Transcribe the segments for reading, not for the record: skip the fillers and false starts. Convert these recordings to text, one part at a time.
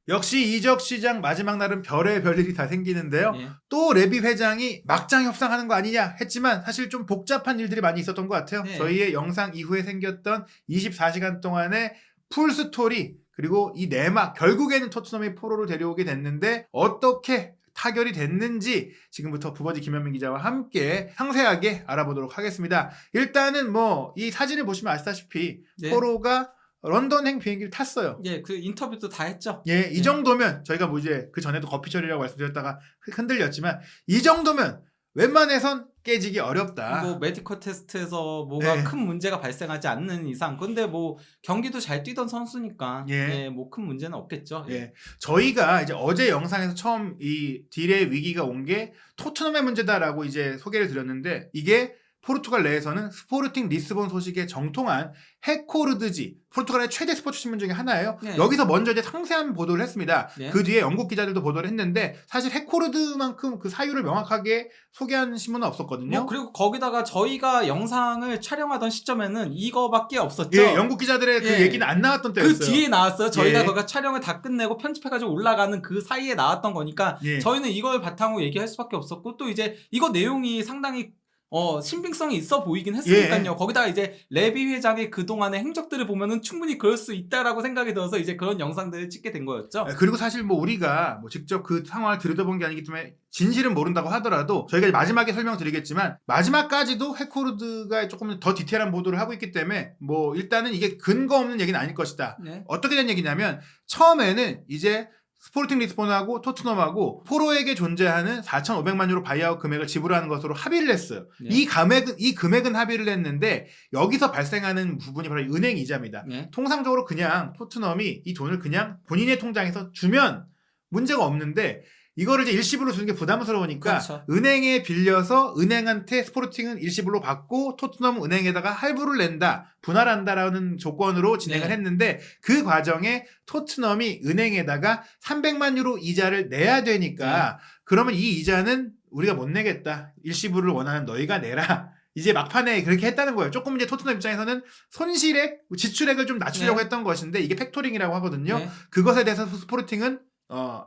역시 이적 시장 마지막 날은 별의 별일이 다 생기는데요. 예. 또 레비 회장이 막장 협상하는 거 아니냐 했지만 사실 좀 복잡한 일들이 많이 있었던 것 같아요. 네. 저희의 영상 이후에 생겼던 24시간 동안의 풀 스토리 그리고 이 내막 결국에는 토트넘이 포로를 데려오게 됐는데 어떻게 타결이 됐는지 지금부터 부버지 김현민 기자와 함께 상세하게 알아보도록 하겠습니다. 일단은 뭐 이 사진을 보시면 아시다시피 네. 포로가 런던행 비행기를 탔어요. 예, 그 인터뷰도 다 했죠. 예, 이 정도면 저희가 뭐 이제 그 전에도 거피처리라고 말씀드렸다가 흔들렸지만 이 정도면 웬만해선 깨지기 어렵다. 뭐 메디컬 테스트에서 뭐가 네. 큰 문제가 발생하지 않는 이상, 근데 뭐 경기도 잘 뛰던 선수니까 예. 뭐 큰 문제는 없겠죠. 예, 저희가 이제 어제 영상에서 처음 이 딜의 위기가 온 게 토트넘의 문제다라고 이제 소개를 드렸는데 이게 포르투갈 내에서는 스포르팅 리스본 소식에 정통한 해코르드지 포르투갈의 최대 스포츠 신문 중에 하나예요. 네. 여기서 먼저 이제 상세한 보도를 했습니다. 네. 그 뒤에 영국 기자들도 보도를 했는데 사실 해코르드만큼 그 사유를 명확하게 소개한 신문은 없었거든요. 뭐 그리고 거기다가 저희가 영상을 촬영하던 시점에는 이거밖에 없었죠. 예, 영국 기자들의 그 예. 얘기는 안 나왔던 때였어요. 그 뒤에 나왔어요. 저희가 예. 거기가 촬영을 다 끝내고 편집해가지고 올라가는 그 사이에 나왔던 거니까 예. 저희는 이걸 바탕으로 얘기할 수밖에 없었고, 또 이제 이거 내용이 상당히 신빙성이 있어 보이긴 했으니까요. 예. 거기다가 이제 레비 회장의 그동안의 행적들을 보면은 충분히 그럴 수 있다라고 생각이 들어서 이제 그런 영상들을 찍게 된 거였죠. 그리고 사실 뭐 우리가 뭐 직접 그 상황을 들여다본 게 아니기 때문에 진실은 모른다고 하더라도 저희가 마지막에 설명드리겠지만 마지막까지도 해코르드가 조금 더 디테일한 보도를 하고 있기 때문에 뭐 일단은 이게 근거 없는 얘기는 아닐 것이다. 네. 어떻게 된 얘기냐면 처음에는 이제 스포르팅 리스본하고 토트넘하고 포로에게 존재하는 4,500만 유로 바이아웃 금액을 지불하는 것으로 합의를 했어요. 네. 이 금액은 합의를 했는데 여기서 발생하는 부분이 바로 은행 이자입니다. 네. 통상적으로 그냥 토트넘이 이 돈을 그냥 본인의 통장에서 주면 문제가 없는데 이거를 이제 일시불로 주는 게 부담스러우니까 그렇죠. 은행에 빌려서 은행한테 스포르팅은 일시불로 받고 토트넘은 은행에다가 할부를 낸다, 분할한다라는 조건으로 진행을 네. 했는데 그 과정에 토트넘이 은행에다가 300만 유로 이자를 내야 되니까 그러면 이 이자는 우리가 못 내겠다. 일시불을 원하는 너희가 내라. 이제 막판에 그렇게 했다는 거예요. 조금 이제 토트넘 입장에서는 손실액, 지출액을 좀 낮추려고 했던 것인데 이게 팩토링이라고 하거든요. 네. 그것에 대해서 스포르팅은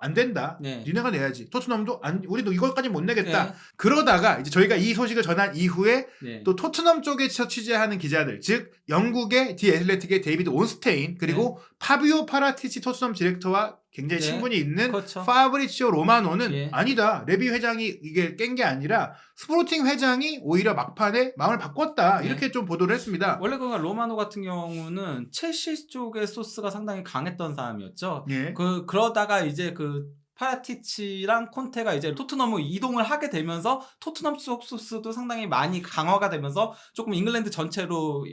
안 된다. 네. 니네가 내야지. 토트넘도 우리도 이것까지 못 내겠다. 네. 그러다가 이제 저희가 이 소식을 전한 이후에 네. 또 토트넘 쪽에서 취재하는 기자들, 즉 영국의 디 애슬레틱의 데이비드 온스테인 그리고 파비오 파라티치 토트넘 디렉터와 굉장히 네. 친분이 있는 그렇죠. 파브리치오 로마노는 예. 아니다. 레비 회장이 이게 깬 게 아니라 스포르팅 회장이 오히려 막판에 마음을 바꿨다. 이렇게 좀 보도를 했습니다. 원래 그 로마노 같은 경우는 첼시 쪽의 소스가 상당히 강했던 사람이었죠. 예. 그러다가 이제 그 파라티치랑 콘테가 이제 토트넘으로 이동을 하게 되면서 토트넘 쪽 소스도 상당히 많이 강화가 되면서 조금 잉글랜드 전체로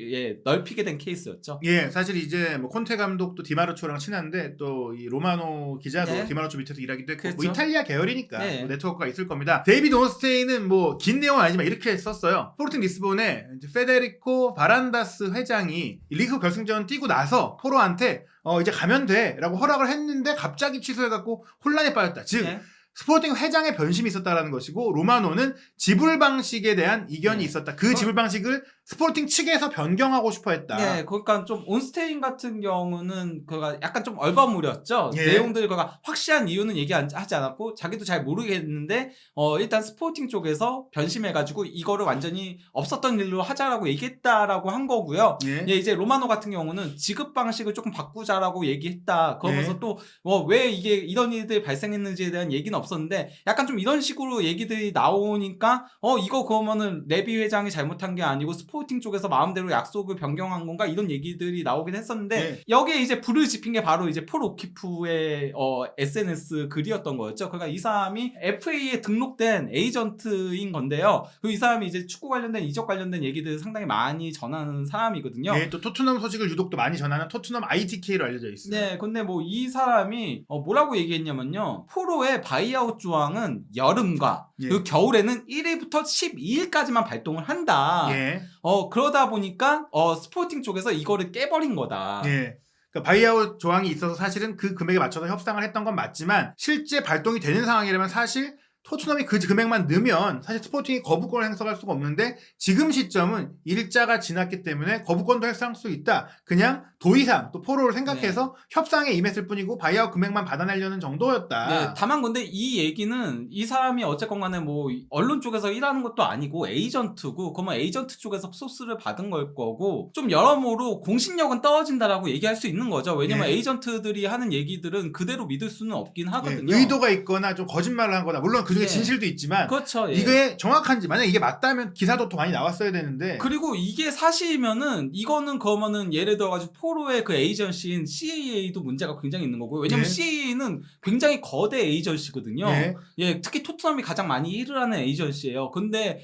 넓히게 된 케이스였죠. 예, 사실 이제 뭐 콘테 감독도 디마르초랑 친한데 또 이 로마노 기자도 네. 디마르초 밑에서 일하기도 했고 그렇죠. 뭐 이탈리아 계열이니까 네. 뭐 네트워크가 있을 겁니다. 데이비드 온스테인은 뭐 긴 내용은 아니지만 이렇게 썼어요. 스포르팅 리스본에 이제 페데리코 바란다스 회장이 리그 결승전 뛰고 나서 포로한테 이제 가면 돼라고 허락을 했는데 갑자기 취소해갖고 혼란에 빠졌다. 즉 네. 스포르팅 회장의 변심이 있었다라는 것이고 로마노는 지불 방식에 대한 이견이 네. 있었다. 그 지불 방식을 스포르팅 측에서 변경하고 싶어 했다. 네, 그러니까 좀 온스테인 같은 경우는 그가 약간 좀 얼버무렸죠. 예. 내용들 그가 확실한 이유는 얘기하지 않았고 자기도 잘 모르겠는데 일단 스포팅 쪽에서 변심해가지고 이거를 완전히 없었던 일로 하자라고 얘기했다라고 한 거고요. 예. 예, 이제 로마노 같은 경우는 지급 방식을 조금 바꾸자라고 얘기했다. 그러면서 네. 또 왜 이게 이런 일들이 발생했는지에 대한 얘기는 없었는데 약간 좀 이런 식으로 얘기들이 나오니까 이거 그러면은 레비 회장이 잘못한 게 아니고 스포팅 쪽에서 마음대로 약속을 변경한 건가 이런 얘기들이 나오긴 했었는데 네. 여기에 이제 불을 지핀 게 바로 이제 폴 오키프의 SNS 글이었던 거였죠. 그러니까 이 사람이 FA에 등록된 에이전트인 건데요. 그리고 이 사람이 이제 축구 관련된 이적 관련된 얘기들 상당히 많이 전하는 사람이거든요. 예, 또 토트넘 소식을 유독 또 많이 전하는 토트넘 ITK로 알려져 있어요. 네, 근데 뭐 이 사람이 뭐라고 얘기했냐면요. 포로의 바이아웃 조항은 여름과 예. 그리고 겨울에는 1일부터 12일까지만 발동을 한다. 예. 그러다 보니까 스포팅 쪽에서 이거를 깨버린 거다. 예. 그러니까 바이아웃 조항이 있어서 사실은 그 금액에 맞춰서 협상을 했던 건 맞지만 실제 발동이 되는 상황이라면 사실 토트넘이 그 금액만 넣으면 사실 스포팅이 거부권을 행사할 수가 없는데 지금 시점은 일자가 지났기 때문에 거부권도 행사할 수 있다. 그냥 도의상 또 포로를 생각해서 협상에 임했을 뿐이고 바이아웃 금액만 받아내려는 정도였다. 네, 다만 근데 이 얘기는 이 사람이 어쨌건 간에 뭐 언론 쪽에서 일하는 것도 아니고 에이전트고 그러면 에이전트 쪽에서 소스를 받은 걸 거고 좀 여러모로 공신력은 떨어진다라고 얘기할 수 있는 거죠. 왜냐면 예. 에이전트들이 하는 얘기들은 그대로 믿을 수는 없긴 하거든요. 예, 의도가 있거나 좀 거짓말을 하거나 물론 그중에 예. 진실도 있지만 그렇죠. 예. 이게 정확한지 만약 이게 맞다면 기사도 더 많이 나왔어야 되는데 그리고 이게 사실이면은 이거는 그러면은 예를 들어가지고 포로의 그 에이전시인 CAA도 문제가 굉장히 있는 거고요. 왜냐면 예. CAA는 굉장히 거대 에이전시거든요. 예. 예, 특히 토트넘이 가장 많이 일을 하는 에이전시예요. 근데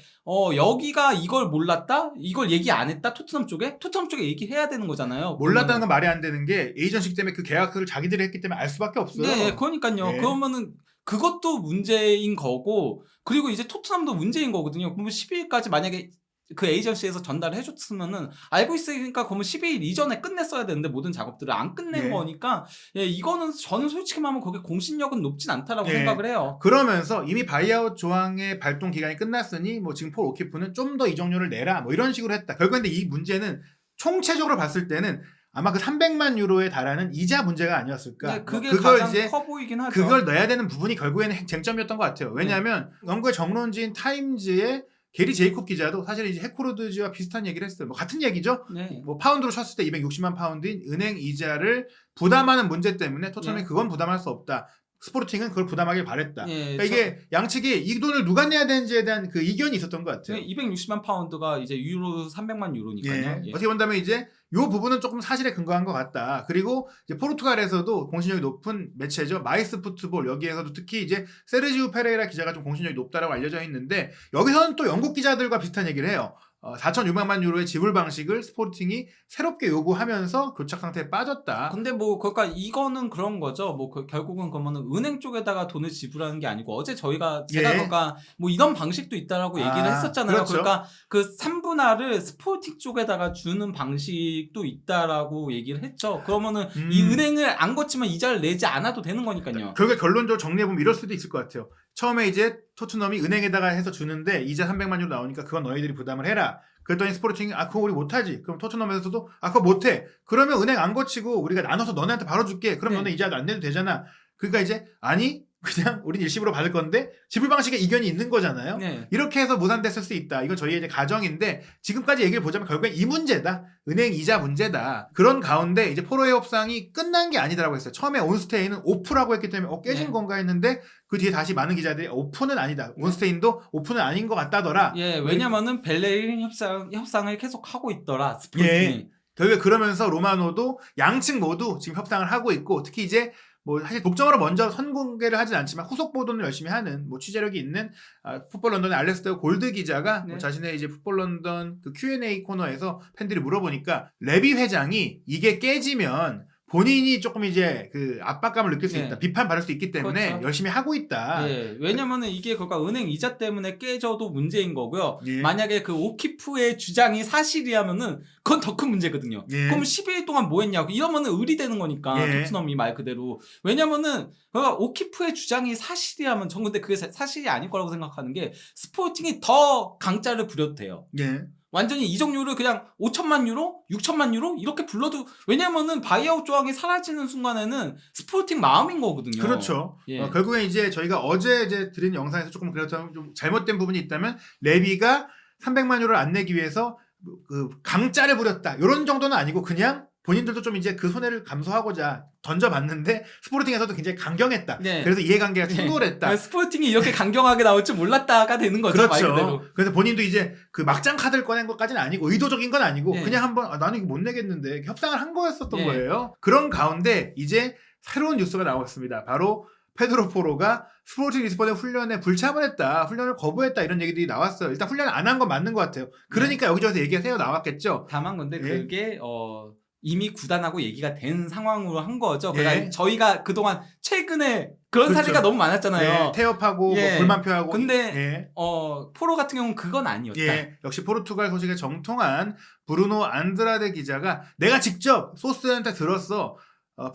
여기가 이걸 몰랐다? 이걸 얘기 안 했다? 토트넘 쪽에? 토트넘 쪽에 얘기해야 되는 거잖아요. 몰랐다는 건 말이 안 되는 게 에이전시 때문에 그 계약서를 자기들이 했기 때문에 알 수밖에 없어요. 네, 그러니까요. 예. 그러면은 그것도 문제인 거고 그리고 이제 토트넘도 문제인 거거든요. 그러면 12일까지 만약에 그 에이전시에서 전달을 해줬으면은 알고 있으니까 그러면 12일 이전에 끝냈어야 되는데 모든 작업들을 안 끝낸 예. 거니까 예, 이거는 저는 솔직히 말하면 거기 공신력은 높진 않다라고 예. 생각을 해요. 그러면서 이미 바이아웃 조항의 발동 기간이 끝났으니 뭐 지금 폴 오키프는 좀 더 이적료를 내라 뭐 이런 식으로 했다. 결국엔 근데 이 문제는 총체적으로 봤을 때는 아마 그 300만 유로에 달하는 이자 문제가 아니었을까. 네, 그게 그걸 가장 이제 커 보이긴 하죠. 그걸 넣어야 되는 부분이 결국에는 쟁점이었던 것 같아요. 왜냐하면 영국의 정론지인 타임즈의 게리 제이콥 기자도 사실 이제 해코르드지와 비슷한 얘기를 했어요. 뭐 같은 얘기죠. 네. 뭐 파운드로 쳤을 때 260만 파운드인 은행 이자를 부담하는 문제 때문에 토트넘이 네. 그건 부담할 수 없다. 스포르팅은 그걸 부담하길 바랬다. 예, 그러니까 이게 양측이 이 돈을 누가 내야 되는지에 대한 그 이견이 있었던 것 같아요. 260만 파운드가 이제 유로 300만 유로니까요. 예. 예. 어떻게 본다면 이제 이 부분은 조금 사실에 근거한 것 같다. 그리고 이제 포르투갈에서도 공신력이 높은 매체죠. 마이스 푸트볼 여기에서도 특히 이제 세르지우 페레이라 기자가 좀 공신력이 높다라고 알려져 있는데 여기서는 또 영국 기자들과 비슷한 얘기를 해요. 4,600만 유로의 지불 방식을 스포팅이 새롭게 요구하면서 교착 상태에 빠졌다. 근데 뭐 그러니까 이거는 그런 거죠. 뭐 결국은 그러면은 은행 쪽에다가 돈을 지불하는 게 아니고 어제 제가 예. 그러니까 뭐 이런 방식도 있다라고 얘기를 했었잖아요. 그렇죠. 그러니까 그 3분할을 스포팅 쪽에다가 주는 방식도 있다라고 얘기를 했죠. 그러면은 이 은행을 안 거치면 이자를 내지 않아도 되는 거니까요. 결국에 결론적으로 정리해보면 이럴 수도 있을 것 같아요. 처음에 이제 토트넘이 은행에다가 해서 주는데 이자 300만 유로 나오니까 그건 너희들이 부담을 해라. 그랬더니 스포르팅이 그거 우리 못하지. 그럼 토트넘에서도 그거 못해. 그러면 은행 안 거치고 우리가 나눠서 너네한테 바로 줄게. 그럼 네. 너네 이자 안 내도 되잖아. 그러니까 이제 아니 그냥 우린 일시불로 받을 건데 지불 방식에 이견이 있는 거잖아요. 네. 이렇게 해서 무산됐을 수 있다. 이건 저희의 이제 가정인데 지금까지 얘기를 보자면 결국엔 이 문제다. 은행 이자 문제다. 그런 가운데 이제 포로의 협상이 끝난 게 아니다라고 했어요. 처음에 온스테인은 오프라고 했기 때문에 깨진 네. 건가 했는데 그 뒤에 다시 많은 기자들이 오프는 아니다. 온스테인도 오프는 아닌 것 같다더라. 예, 왜냐면은 벨레린 협상을 계속 하고 있더라. 스포팅이. 예. 결국에 그러면서 로마노도 양측 모두 지금 협상을 하고 있고 특히 이제 뭐 사실 독점으로 먼저 선공개를 하진 않지만 후속 보도는 열심히 하는 뭐 취재력이 있는 풋볼 런던의 알렉스터 골드 기자가 네. 뭐 자신의 이제 풋볼 런던 그 Q&A 코너에서 팬들이 물어보니까 레비 회장이 이게 깨지면 본인이 조금 이제 그 압박감을 느낄 수 네. 있다. 비판 받을 수 있기 때문에 그렇죠. 열심히 하고 있다. 예, 왜냐면은 이게 그러니까 은행 이자 때문에 깨져도 문제인 거고요. 예. 만약에 그 오키프의 주장이 사실이라면은 그건 더 큰 문제거든요. 예. 그럼 12일 동안 뭐 했냐고 이러면은 의리되는 거니까 예. 토트넘이 말 그대로. 왜냐면은 그러니까 오키프의 주장이 사실이라면 전 근데 그게 사실이 아닐 거라고 생각하는 게 스포팅이 더 강짜를 부려도 돼요. 예. 완전히 이적료를 그냥 5천만 유로, 6천만 유로 이렇게 불러도 왜냐면은 바이아웃 조항이 사라지는 순간에는 스포팅 마음인 거거든요. 그렇죠. 예. 결국엔 이제 저희가 어제 이제 드린 영상에서 조금 그렇다면 좀 잘못된 부분이 있다면 레비가 300만 유로를 안 내기 위해서 그 강짜를 부렸다. 이런 정도는 아니고 그냥 본인들도 좀 이제 그 손해를 감수하고자 던져봤는데 스포르팅에서도 굉장히 강경했다. 네. 그래서 이해관계가 충돌했다. 네. 스포팅이 이렇게 강경하게 나올 줄 몰랐다가 되는 거죠. 말 그대로. 그렇죠. 그래서 본인도 이제 그 막장 카드를 꺼낸 것까지는 아니고 의도적인 건 아니고 네. 그냥 한번 나는 이거 못 내겠는데 협상을 한 거였었던 네. 거예요. 그런 가운데 이제 새로운 뉴스가 나왔습니다. 바로 페드로 포로가 스포르팅 리스본의 훈련에 불참을 했다. 훈련을 거부했다. 이런 얘기들이 나왔어요. 일단 훈련을 안 한 건 맞는 것 같아요. 그러니까 여기저기서 얘기가 새어 나왔겠죠. 다만 근데 예. 그게 이미 구단하고 얘기가 된 상황으로 한 거죠. 그러니까 예. 저희가 그동안 최근에 그런 그렇죠. 사례가 너무 많았잖아요. 예, 태업하고 예. 뭐 불만표하고. 근데 예. 포로 같은 경우는 그건 아니었다. 예, 역시 포르투갈 소식에 정통한 브루노 안드라데 기자가 내가 직접 소스한테 들었어.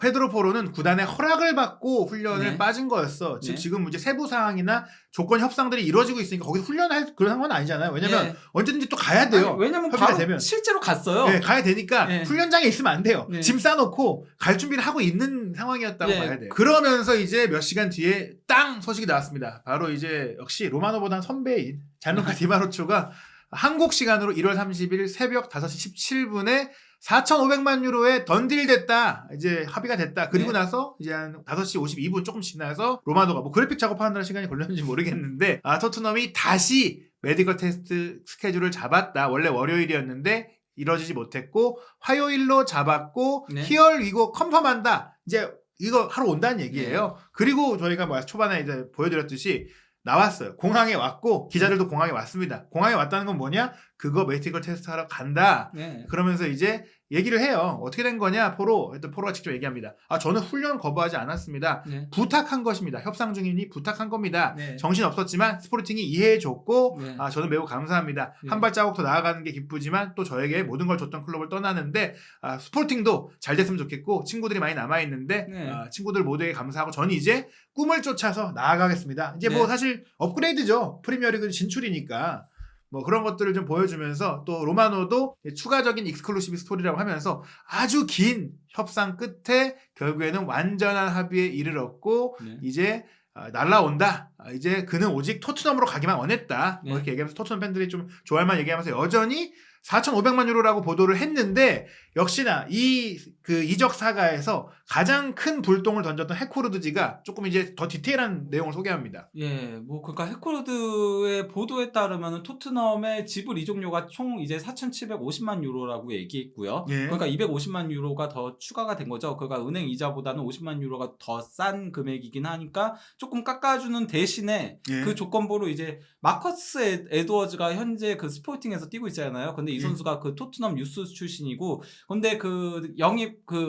페드로 포로는 구단의 허락을 받고 훈련을 네. 빠진 거였어. 즉 네. 지금 이제 세부 사항이나 조건 협상들이 이루어지고 있으니까 거기서 훈련할 그런 상황은 아니잖아요. 왜냐면 네. 언제든지 또 가야 돼요. 아니, 왜냐면 협의가 바로 되면. 실제로 갔어요. 네, 가야 되니까 네. 훈련장에 있으면 안 돼요. 네. 짐 싸놓고 갈 준비를 하고 있는 상황이었다고 네. 봐야 돼요. 그러면서 이제 몇 시간 뒤에 땅 소식이 나왔습니다. 바로 이제 역시 로마노보다는 선배인 잔루카 디마루초가 한국 시간으로 1월 30일 새벽 5시 17분에 4,500만 유로에 던딜됐다. 이제 합의가 됐다. 그리고 네. 나서 이제 한 5시 52분 조금 지나서 로마노가 뭐 그래픽 작업하느라 시간이 걸렸는지 모르겠는데 토트넘이 다시 메디컬 테스트 스케줄을 잡았다. 원래 월요일이었는데 이뤄지지 못했고 화요일로 잡았고 네. 히얼 위고 컨펌한다. 이제 이거 하러 온다는 얘기예요. 그리고 저희가 뭐 초반에 이제 보여드렸듯이 나왔어요. 공항에 왔고 기자들도 공항에 왔습니다. 공항에 왔다는 건 뭐냐? 그거 메디컬 테스트 하러 간다. 네. 그러면서 이제 얘기를 해요. 어떻게 된 거냐? 포로가 직접 얘기합니다. 저는 훈련 거부하지 않았습니다. 네. 부탁한 것입니다. 협상 중이니 부탁한 겁니다. 네. 정신 없었지만 스포르팅이 이해해줬고 네. 저는 매우 감사합니다. 네. 한 발자국 더 나아가는 게 기쁘지만 또 저에게 모든 걸 줬던 클럽을 떠나는데 스포르팅도 잘 됐으면 좋겠고 친구들이 많이 남아있는데 네. 친구들 모두에게 감사하고 저는 이제 꿈을 쫓아서 나아가겠습니다. 이제 뭐 네. 사실 업그레이드죠. 프리미어리그 진출이니까. 뭐 그런 것들을 좀 보여주면서 또 로마노도 추가적인 익스클루시브 스토리라고 하면서 아주 긴 협상 끝에 결국에는 완전한 합의에 이르렀고 네. 이제 날라온다. 이제 그는 오직 토트넘으로 가기만 원했다. 네. 뭐 이렇게 얘기하면서 토트넘 팬들이 좀 좋아할 만 얘기하면서 여전히 4,500만 유로라고 보도를 했는데 역시나 그 이적 사가에서 가장 큰 불똥을 던졌던 해코르드지가 조금 이제 더 디테일한 내용을 소개합니다. 예, 뭐 그러니까 해코르드의 보도에 따르면 토트넘의 지불 이적료가 총 이제 4,750만 유로라고 얘기했고요. 예. 그러니까 250만 유로가 더 추가가 된 거죠. 그러니까 은행 이자보다는 50만 유로가 더 싼 금액이긴 하니까 조금 깎아주는 대신에 예. 그 조건부로 이제 마커스 에드워즈가 현재 그 스포팅에서 뛰고 있잖아요. 근데 이 선수가 그 토트넘 유스 출신이고, 근데 그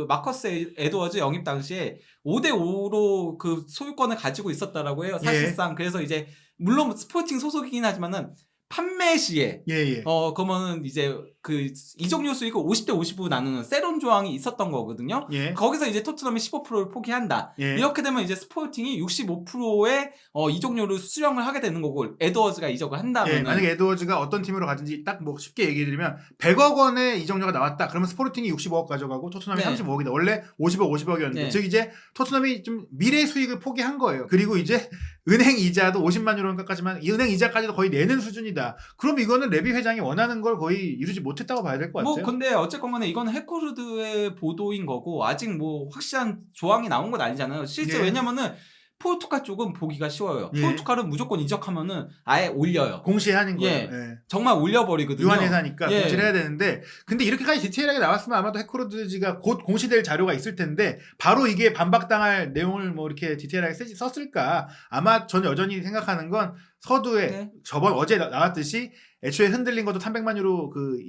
마커스 에드워즈 영입 당시에 5대5로 그 소유권을 가지고 있었다라고 해요. 사실상. 그래서 이제 물론 스포팅 소속이긴 하지만은 판매 시에 예. 그러면은 이제 그 이적료 수익을 50대 50으로 나누는 세론 조항이 있었던 거거든요. 예. 거기서 이제 토트넘이 15%를 포기한다. 예. 이렇게 되면 이제 스포팅이 65%의 이적료를 수령을 하게 되는 거고, 에드워즈가 이적을 한다면 예, 만약에 에드워즈가 어떤 팀으로 가든지 딱 뭐 쉽게 얘기해 드리면 100억 원의 이적료가 나왔다. 그러면 스포르팅이 65억 가져가고 토트넘이 네. 35억이다. 원래 50억, 50억이었는데 네. 즉 이제 토트넘이 좀 미래 수익을 포기한 거예요. 그리고 이제 은행 이자도 50만 유로는 깎았지만 이 은행 이자까지도 거의 내는 수준이다. 그럼 이거는 레비 회장이 원하는 걸 거의 이루지 못했다고 봐야 될 것 같아요. 뭐 근데 어쨌건 간에 이건 해코르드의 보도인 거고 아직 뭐 확실한 조항이 나온 건 아니잖아요. 실제 예. 왜냐면은 포르투갈 쪽은 보기가 쉬워요. 예. 포르투갈은 무조건 이적하면은 아예 올려요. 공시하는 거예요. 예. 예. 정말 올려버리거든요. 유한회사니까 예. 공시를 해야 되는데 근데 이렇게까지 디테일하게 나왔으면 아마도 해코르드지가 곧 공시될 자료가 있을 텐데 바로 이게 반박당할 내용을 뭐 이렇게 디테일하게 썼을까. 아마 저는 여전히 생각하는 건 서두에 네. 어제 나왔듯이 애초에 흔들린 것도 300만 유로 그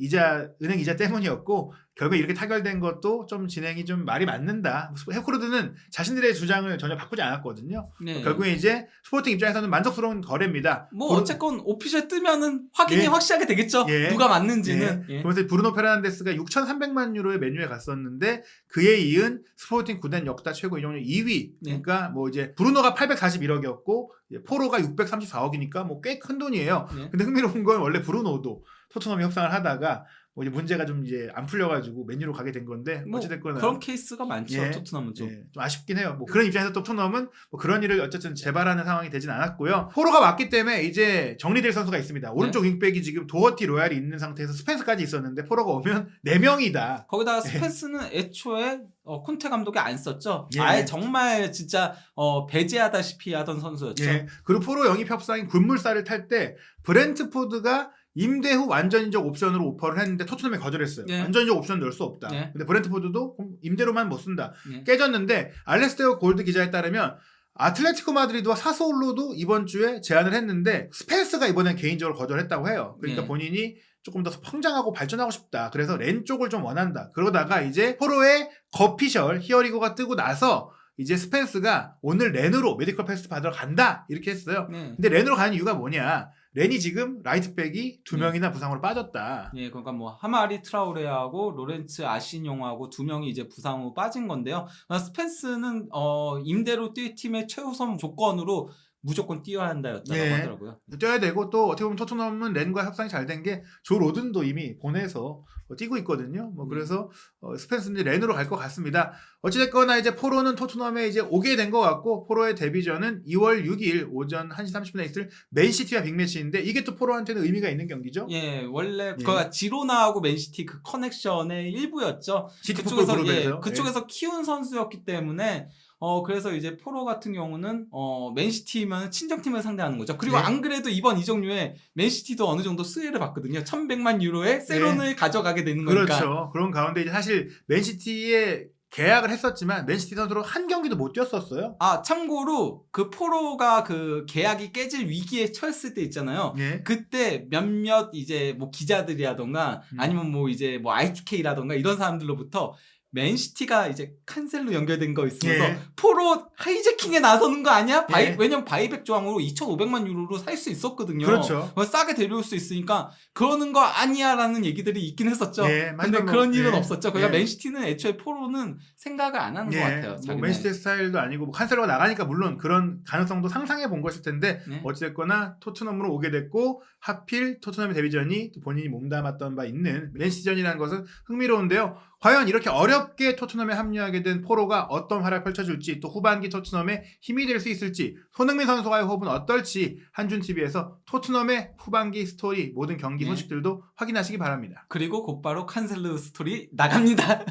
은행 이자 때문이었고 결국 이렇게 타결된 것도 좀 진행이 좀 말이 맞는다. 해코르드는 자신들의 주장을 전혀 바꾸지 않았거든요. 네. 결국에 이제 스포팅 입장에서는 만족스러운 거래입니다. 뭐 어쨌건 오피셜 뜨면은 확인이 예. 확실하게 되겠죠. 예. 누가 맞는지는. 예. 예. 그러면서 브루노 페르난데스가 6,300만 유로의 메뉴에 갔었는데 그에 이은 스포팅 구단 역대 최고 이적료 2위. 네. 그러니까 뭐 이제 브루노가 841억이었고 포로가 634억이니까 뭐 꽤 큰 돈이에요. 네. 근데 흥미로운 건 원래 브루노도 토트넘이 협상을 하다가 뭐 이제 문제가 좀 이제 안 풀려가지고 맨유로 가게 된 건데 뭐 어찌됐거나 그런 케이스가 많죠. 예. 토트넘은 좀. 좀 아쉽긴 해요. 뭐 그런 입장에서 또 토트넘은 뭐 그런 일을 어쨌든 재발하는 상황이 되진 않았고요. 포로가 왔기 때문에 이제 정리될 선수가 있습니다. 오른쪽 윙백이 지금 도어티 로얄이 있는 상태에서 스펜스까지 있었는데 포로가 오면 4명이다. 거기다가 스펜스는 애초에 콘테 감독이 안 썼죠. 예. 아예 정말 진짜 배제하다시피 하던 선수였죠. 예. 그리고 포로 영입 협상인 굴물살을 탈 때 브렌트포드가 임대 후 완전인적 옵션으로 오퍼를 했는데 토트넘이 거절했어요. 예. 완전인적 옵션 넣을 수 없다. 예. 근데 브렌트포드도 임대로만 못 쓴다. 예. 깨졌는데 알레스테어 골드 기자에 따르면 아틀레티코 마드리드와 사소올로도 이번 주에 제안을 했는데 스펜스가 이번엔 개인적으로 거절했다고 해요. 그러니까 예. 본인이 조금 더 성장하고 발전하고 싶다. 그래서 렌 쪽을 좀 원한다. 그러다가 이제 포로의 거피셜 히어리고가 뜨고 나서 이제 스펜스가 오늘 렌으로 메디컬 패스 받으러 간다 이렇게 했어요. 네. 근데 렌으로 가는 이유가 뭐냐? 렌이 지금 라이트백이 2명이나 부상으로 빠졌다. 예, 그러니까 뭐 하마리 트라우레하고 로렌츠 아시뇽하고 2명이 이제 부상으로 빠진 건데요. 스펜스는 임대로 뛸 팀의 최우선 조건으로 무조건 뛰어야 한다였다고 예. 하더라고요. 뛰어야 되고 또 어떻게 보면 토트넘은 렌과 협상이 잘 된 게 조 로든도 이미 보내서 뛰고 있거든요. 뭐 그래서 스펜스는 렌으로 갈 것 같습니다. 어찌됐거나 이제 포로는 토트넘에 이제 오게 된 것 같고 포로의 데뷔전은 2월 6일 오전 1시 30분에 있을 맨시티와 빅매치인데 이게 또 포로한테는 의미가 있는 경기죠. 예, 원래 예. 그가 지로나하고 맨시티 그 커넥션의 일부였죠. 시티 풋볼 그룹에서. 그쪽에서 키운 선수였기 때문에 그래서 이제 포로 같은 경우는 맨시티면 친정팀을 상대하는 거죠. 그리고 네. 안 그래도 이번 이적료에 맨시티도 어느 정도 수혜를 받거든요. 1,100만 유로에 세론을 가져가게 되는 거니까. 그렇죠. 그런 가운데 이제 사실 맨시티에 계약을 했었지만 맨시티 선수로 한 경기도 못 뛰었었어요. 아, 참고로 그 포로가 그 계약이 깨질 위기에 처했을 때 있잖아요. 예. 그때 몇몇 이제 뭐 기자들이라던가 아니면 뭐 이제 뭐 ITK라던가 이런 사람들로부터 맨시티가 이제 칸셀로 연결된 거 있으면서 예. 포로 하이제킹에 나서는 거 아니야? 예. 왜냐면 바이백 조항으로 2,500만 유로로 살 수 있었거든요. 그렇죠. 싸게 데려올 수 있으니까 그러는 거 아니야라는 얘기들이 있긴 했었죠. 예, 근데 하지만 뭐, 그런 일은 예. 없었죠. 그러니까 예. 맨시티는 애초에 포로는 생각을 안 하는 것 같아요. 뭐 자기네. 맨시티 스타일도 아니고 뭐 칸셀로가 나가니까 물론 그런 가능성도 상상해 본 것일 텐데 네. 어찌됐거나 토트넘으로 오게 됐고 하필 토트넘의 데뷔전이 또 본인이 몸담았던 바 있는 맨시티전이라는 것은 흥미로운데요. 과연 이렇게 어렵게 토트넘에 합류하게 된 포로가 어떤 활약을 펼쳐줄지 또 후반기 토트넘의 힘이 될 수 있을지 손흥민 선수와의 호흡은 어떨지 한준TV에서 토트넘의 후반기 스토리 모든 경기 네. 소식들도 확인하시기 바랍니다. 그리고 곧바로 칸셀로 스토리 나갑니다.